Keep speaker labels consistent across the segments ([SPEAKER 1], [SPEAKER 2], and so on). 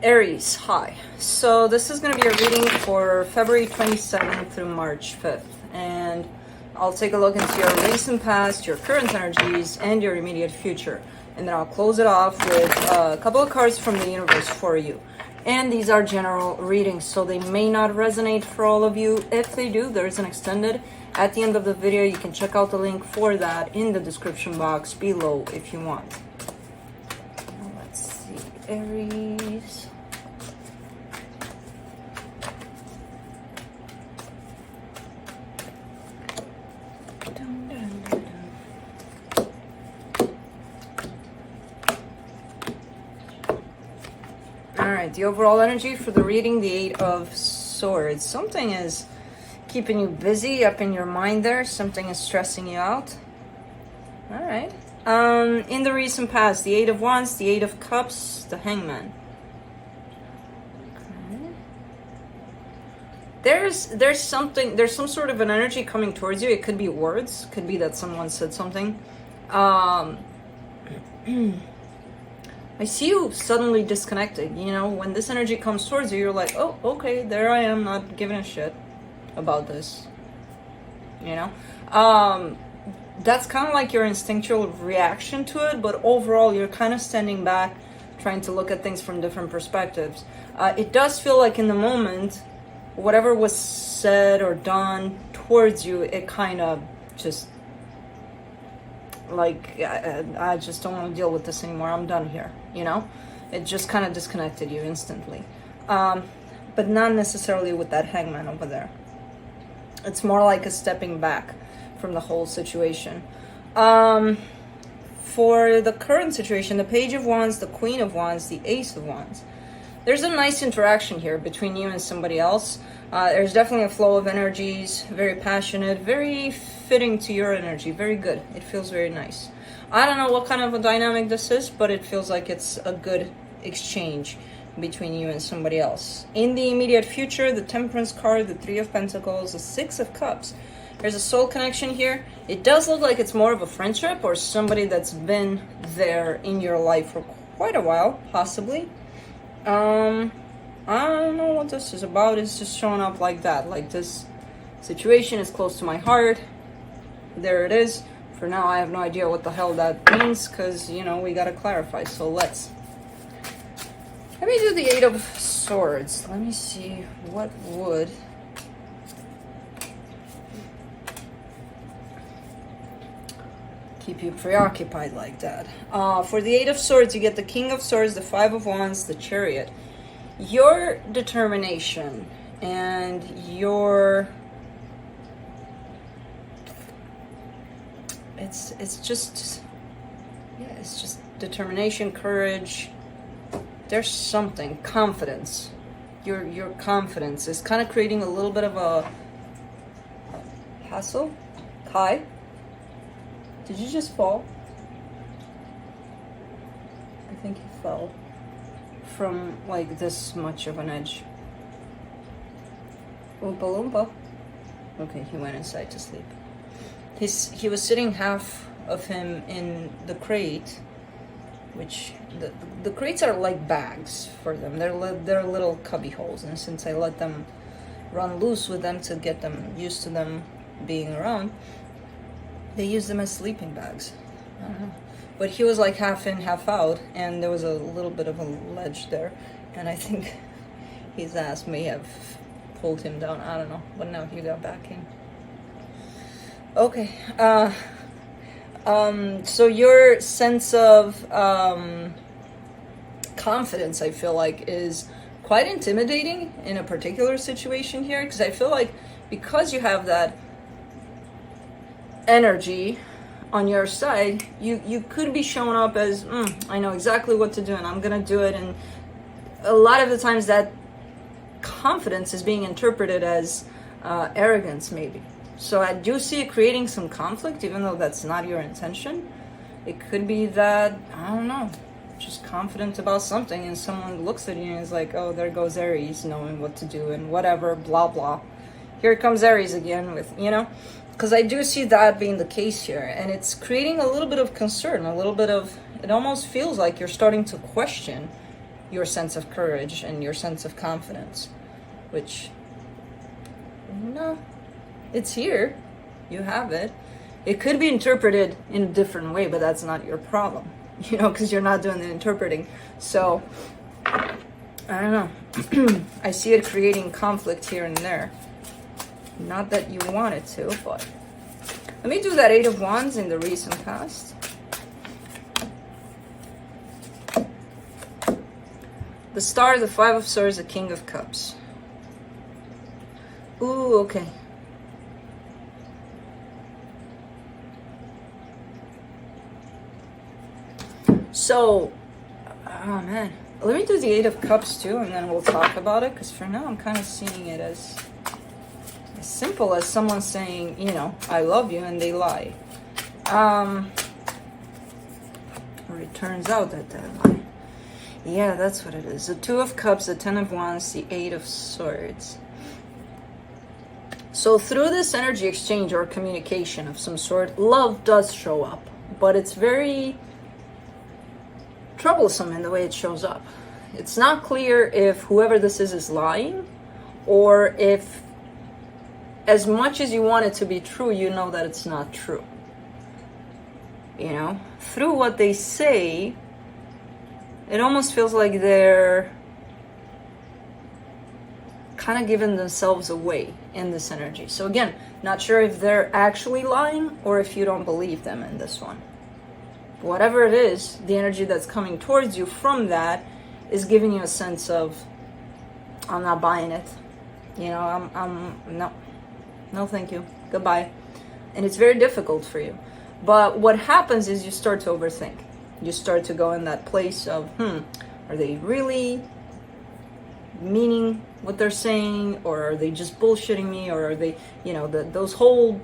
[SPEAKER 1] Aries, hi. So this is going to be a reading for February 27th through March 5th. And I'll take a look into your recent past, your current energies, and your immediate future. And then I'll close it off with a couple of cards from the universe for you. And these are general readings, so they may not resonate for all of you. If they do, there's an extended at the end of the video. You can check out the link for that in the description box below if you want. Let's see, Aries. Alright, the overall energy for the reading, the Eight of Swords. Something is keeping you busy up in your mind there. Something is stressing you out. Alright. In the recent past, the Eight of Wands, the Eight of Cups, the Hangman. Okay. There's some sort of an energy coming towards you. It could be words. Could be that someone said something. I see you suddenly disconnected, you know, when this energy comes towards you, you're like, oh, okay, there I am, not giving a shit about this, you know? That's kind of like your instinctual reaction to it, but overall, you're kind of standing back, trying to look at things from different perspectives. It does feel like in the moment, whatever was said or done towards you, it kind of just, like, I just don't want to deal with this anymore. I'm done here, you know? It just kind of disconnected you instantly. But not necessarily with that Hangman over there. It's more like a stepping back from the whole situation. For the current situation, the Page of Wands, the Queen of Wands, the Ace of Wands. There's a nice interaction here between you and somebody else. There's definitely a flow of energies, very passionate, very fitting to your energy, very good. It feels very nice. I don't know what kind of a dynamic this is, but it feels like it's a good exchange between you and somebody else. In the immediate future, the Temperance card, the Three of Pentacles, the Six of Cups. There's a soul connection here. It does look like it's more of a friendship or somebody that's been there in your life for quite a while, possibly. I don't know what this is about. It's just showing up like that. Like, this situation is close to my heart. There it is. For now, I have no idea what the hell that means because, you know, we gotta clarify. So let me do the Eight of Swords. Let me see what would keep you preoccupied like that. For the Eight of Swords, you get the King of Swords, the Five of Wands, the Chariot. Your determination and your... It's just determination, courage. There's something, confidence. Your confidence is kind of creating a little bit of a hassle. Kai, did you just fall? I think you fell from like this much of an edge. Oompa Loompa. Okay, he went inside to sleep. He was sitting half of him in the crate, which the crates are like bags for them. They're little cubby holes, and since I let them run loose with them to get them used to them being around, they use them as sleeping bags. I don't know. But he was like half in, half out, and there was a little bit of a ledge there, and I think his ass may have pulled him down. I don't know, but now he got back in. Okay, so your sense of confidence, I feel like, is quite intimidating in a particular situation here, because I feel like because you have that energy on your side, you could be showing up as, I know exactly what to do and I'm gonna do it, and a lot of the times that confidence is being interpreted as arrogance, maybe. So I do see it creating some conflict, even though that's not your intention. It could be that, I don't know, just confident about something, and someone looks at you and is like, oh, there goes Aries knowing what to do and whatever, blah, blah. Here comes Aries again with, you know? Because I do see that being the case here, and it's creating a little bit of concern, a little bit of, it almost feels like you're starting to question your sense of courage and your sense of confidence, which, no, it's here. You have it. It could be interpreted in a different way, but that's not your problem, because you're not doing the interpreting. So, I don't know. I see it creating conflict here and there. Not that you want it to, but let me do that Eight of Wands in the recent past. The Star, the Five of Swords, the King of Cups. Ooh, okay. So, oh man. Let me do the Eight of Cups too, and then we'll talk about it, because for now I'm kind of seeing it as simple as someone saying, I love you, and they lie. Or it turns out that they lie. Yeah, that's what it is. The Two of Cups, the Ten of Wands, the Eight of Swords. So through this energy exchange or communication of some sort, love does show up, but it's very troublesome in the way it shows up. It's not clear if whoever this is lying, or if as much as you want it to be true, you know that it's not true. Through what they say, it almost feels like they're kind of giving themselves away in this energy. So again, not sure if they're actually lying or if you don't believe them in this one. Whatever it is, the energy that's coming towards you from that is giving you a sense of, I'm not buying it. No, thank you. Goodbye. And it's very difficult for you. But what happens is you start to overthink. You start to go in that place of, are they really meaning what they're saying, or are they just bullshitting me, or are they, those whole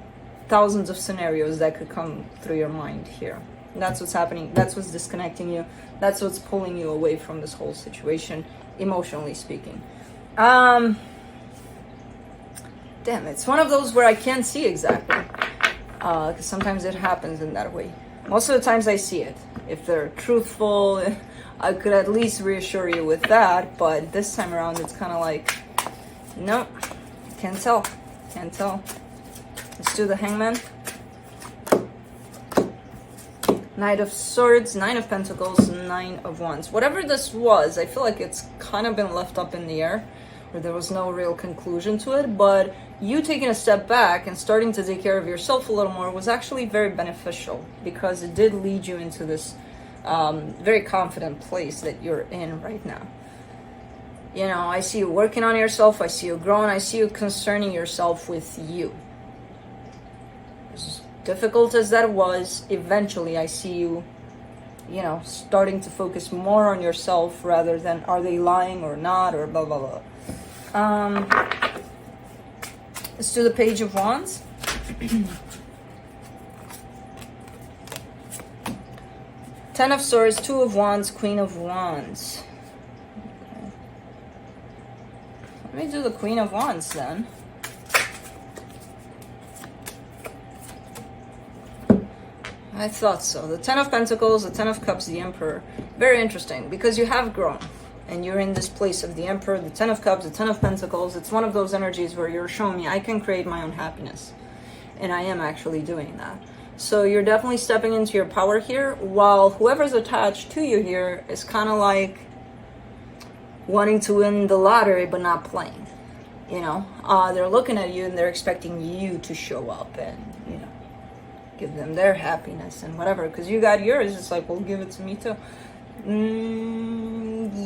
[SPEAKER 1] thousands of scenarios that could come through your mind here. That's what's happening. That's what's disconnecting you. That's what's pulling you away from this whole situation, emotionally speaking. Damn, it's one of those where I can't see exactly. Because sometimes it happens in that way. Most of the times I see it. If they're truthful, I could at least reassure you with that. But this time around, it's kind of like, no, can't tell. Can't tell. Let's do the Hangman. Knight of Swords, Nine of Pentacles, Nine of Wands. Whatever this was, I feel like it's kind of been left up in the air, where there was no real conclusion to it, but you taking a step back and starting to take care of yourself a little more was actually very beneficial, because it did lead you into this very confident place that you're in right now. I see you working on yourself, I see you growing, I see you concerning yourself with you. As difficult as that was, eventually I see you, starting to focus more on yourself rather than are they lying or not, or blah, blah, blah. Let's do the Page of Wands. Ten of Swords, Two of Wands, Queen of Wands. Okay. Let me do the Queen of Wands then. I thought so. The Ten of Pentacles, the Ten of Cups, the Emperor. Very interesting, because you have grown. And you're in this place of the Emperor, the Ten of Cups, the Ten of Pentacles. It's one of those energies where you're showing me I can create my own happiness. And I am actually doing that. So you're definitely stepping into your power here, while whoever's attached to you here is kind of like wanting to win the lottery but not playing. They're looking at you and they're expecting you to show up and, give them their happiness and whatever. Because you got yours, it's like, well, give it to me too.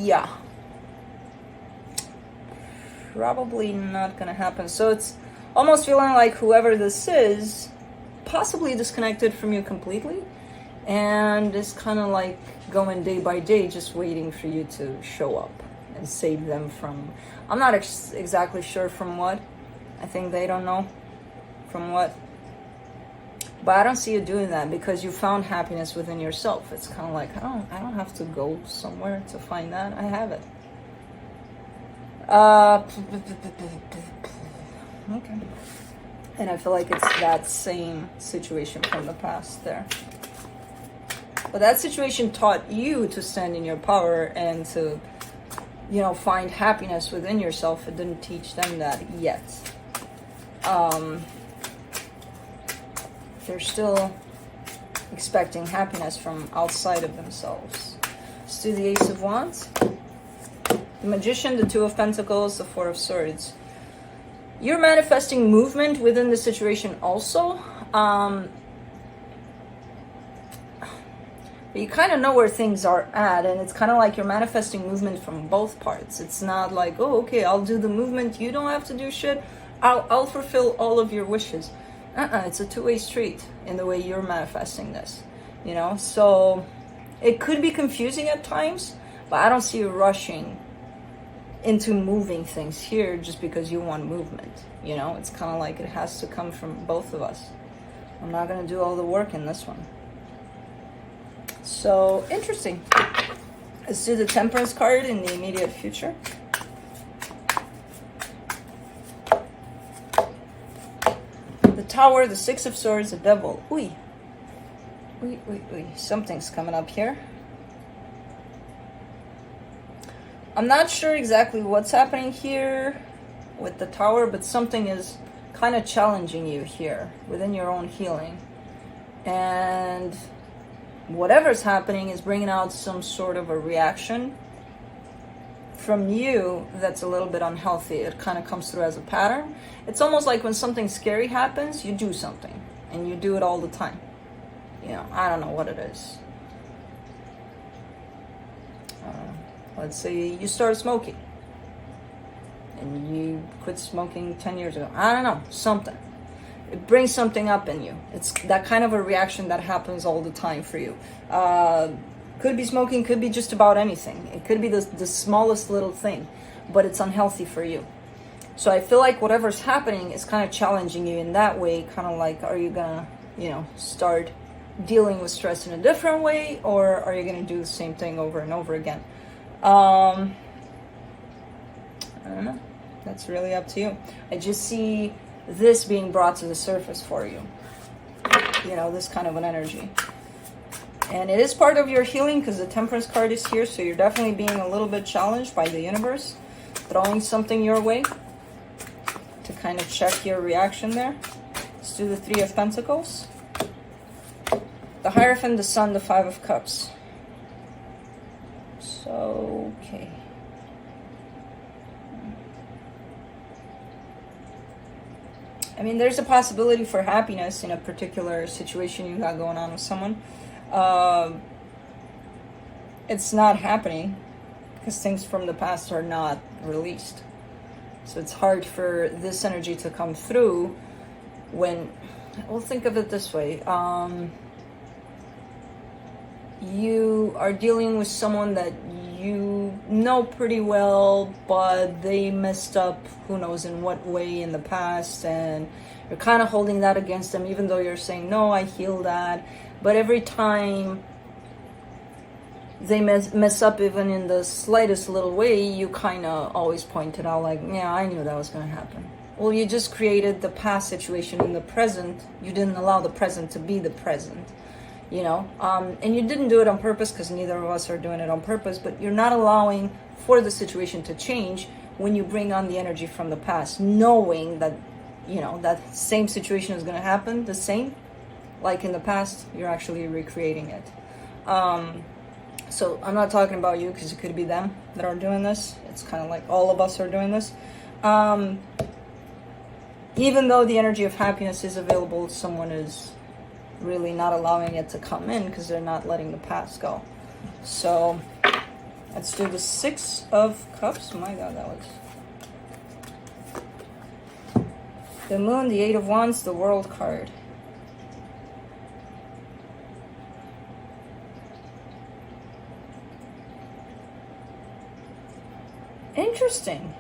[SPEAKER 1] Yeah. Probably not gonna happen. So it's almost feeling like whoever this is possibly disconnected from you completely, and is kind of like going day by day, just waiting for you to show up and save them from, I'm not exactly sure from what. I think they don't know from what. But I don't see you doing that, because you found happiness within yourself. It's kind of like, I don't have to go somewhere to find that. I have it. Okay. And I feel like it's that same situation from the past there. But that situation taught you to stand in your power and to you know, find happiness within yourself. It didn't teach them that yet. They're still expecting happiness from outside of themselves. Let's do the Ace of Wands, the Magician, the Two of Pentacles, the Four of Swords. You're manifesting movement within the situation also. But you kind of know where things are at, and it's kind of like you're manifesting movement from both parts. It's not like, oh, okay, I'll do the movement, you don't have to do shit, I'll fulfill all of your wishes. It's a two-way street in the way you're manifesting this, you know. So it could be confusing at times, but I don't see you rushing into moving things here just because you want movement, you know. It's kind of like it has to come from both of us. I'm not going to do all the work in this one. So interesting. Let's do the Temperance card in the immediate future. The Tower, the Six of Swords, the Devil. Ooh. Something's coming up here. I'm not sure exactly what's happening here with the Tower, but something is kind of challenging you here within your own healing. And whatever's happening is bringing out some sort of a reaction from you that's a little bit unhealthy. It kind of comes through as a pattern. It's almost like when something scary happens, you do something, and you do it all the time. You know, I don't know what it is. Let's say you start smoking, and you quit smoking 10 years ago. I don't know, something. It brings something up in you. It's that kind of a reaction that happens all the time for you. Could be smoking, could be just about anything. It could be the smallest little thing, but it's unhealthy for you. So I feel like whatever's happening is kind of challenging you in that way, kind of like, are you gonna, you know, start dealing with stress in a different way, or are you gonna do the same thing over and over again? I don't know. That's really up to you. I just see this being brought to the surface for you. You know, this kind of an energy. And it is part of your healing because the Temperance card is here, so you're definitely being a little bit challenged by the universe, throwing something your way to kind of check your reaction there. Let's do the Three of Pentacles. The Hierophant, the Sun, the Five of Cups. So, okay. I mean, there's a possibility for happiness in a particular situation you got going on with someone. It's not happening because things from the past are not released. So it's hard for this energy to come through when, well, think of it this way. You are dealing with someone that you know pretty well, but they messed up who knows in what way in the past, and you're kind of holding that against them, even though you're saying, no, I healed that. But every time they mess up, even in the slightest little way, you kind of always point it out like, yeah, I knew that was going to happen. Well, you just created the past situation in the present. You didn't allow the present to be the present. You know, and you didn't do it on purpose because neither of us are doing it on purpose, but you're not allowing for the situation to change when you bring on the energy from the past, knowing that, you know, that same situation is going to happen the same, like in the past, you're actually recreating it. So I'm not talking about you because it could be them that are doing this. It's kind of like all of us are doing this. Even though the energy of happiness is available, someone is really not allowing it to come in because they're not letting the past go. So let's do the Six of Cups. Oh my God, that was the Moon, the Eight of Wands, the World card. Interesting.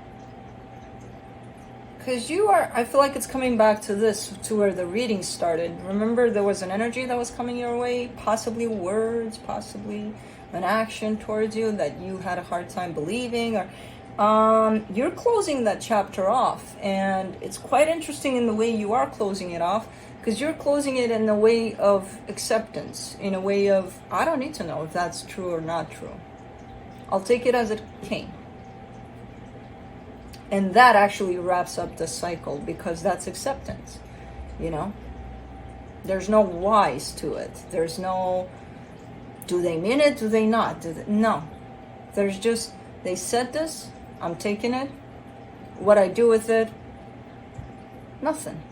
[SPEAKER 1] Because you are, I feel like it's coming back to this, to where the reading started. Remember, there was an energy that was coming your way, possibly words, possibly an action towards you that you had a hard time believing, or you're closing that chapter off. And it's quite interesting in the way you are closing it off, because you're closing it in a way of acceptance, in a way of, I don't need to know if that's true or not true. I'll take it as it came. And that actually wraps up the cycle, because that's acceptance, you know? There's no whys to it. There's no, do they mean it? Do they not? No. There's just, they said this, I'm taking it. What I do with it? Nothing.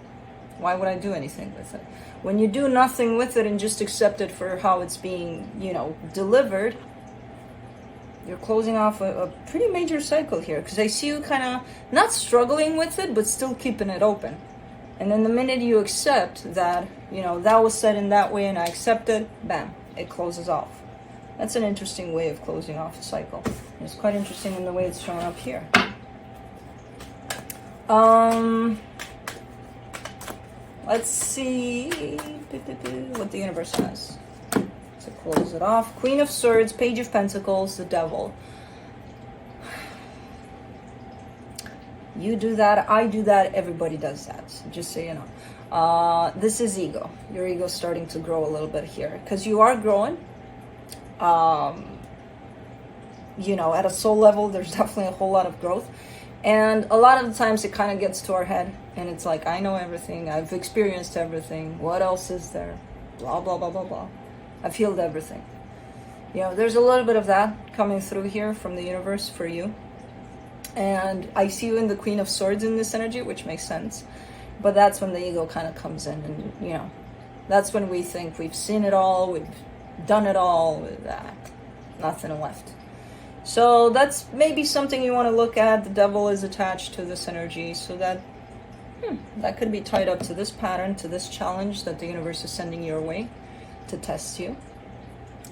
[SPEAKER 1] Why would I do anything with it? When you do nothing with it and just accept it for how it's being, you know, delivered, you're closing off a pretty major cycle here, because I see you kind of not struggling with it, but still keeping it open. And then the minute you accept that, you know, that was said in that way and I accept it, bam, it closes off. That's an interesting way of closing off a cycle. It's quite interesting in the way it's shown up here. Let's see what the universe has to close it off. Queen of Swords, Page of Pentacles, the Devil. You do that, I do that, everybody does that, just so you know. This is ego. Your ego's starting to grow a little bit here, because you are growing. You know, at a soul level, there's definitely a whole lot of growth. And a lot of the times it kind of gets to our head, and it's like, I know everything, I've experienced everything, what else is there? Blah, blah, blah, blah, blah. I've healed everything. You know, there's a little bit of that coming through here from the universe for you. And I see you in the Queen of Swords in this energy, which makes sense. But that's when the ego kind of comes in, and, you know, that's when we think we've seen it all, we've done it all, nothing left. So that's maybe something you want to look at. The Devil is attached to this energy, so that that could be tied up to this pattern, to this challenge that the universe is sending your way to test you.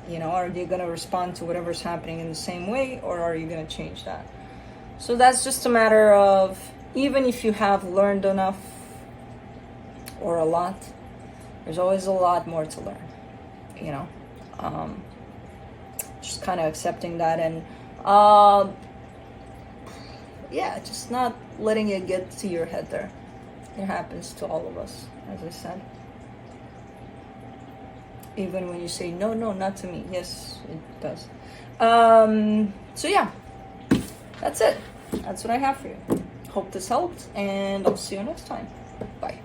[SPEAKER 1] You know, are you going to respond to whatever's happening in the same way, or are you going to change that? So that's just a matter of, even if you have learned enough or a lot, there's always a lot more to learn, you know. Just kind of accepting that, and yeah, just not letting it get to your head there. It happens to all of us, as I said. Even when you say, no, not to me. Yes, it does. So yeah, that's it. That's what I have for you. Hope this helped, and I'll see you next time. Bye.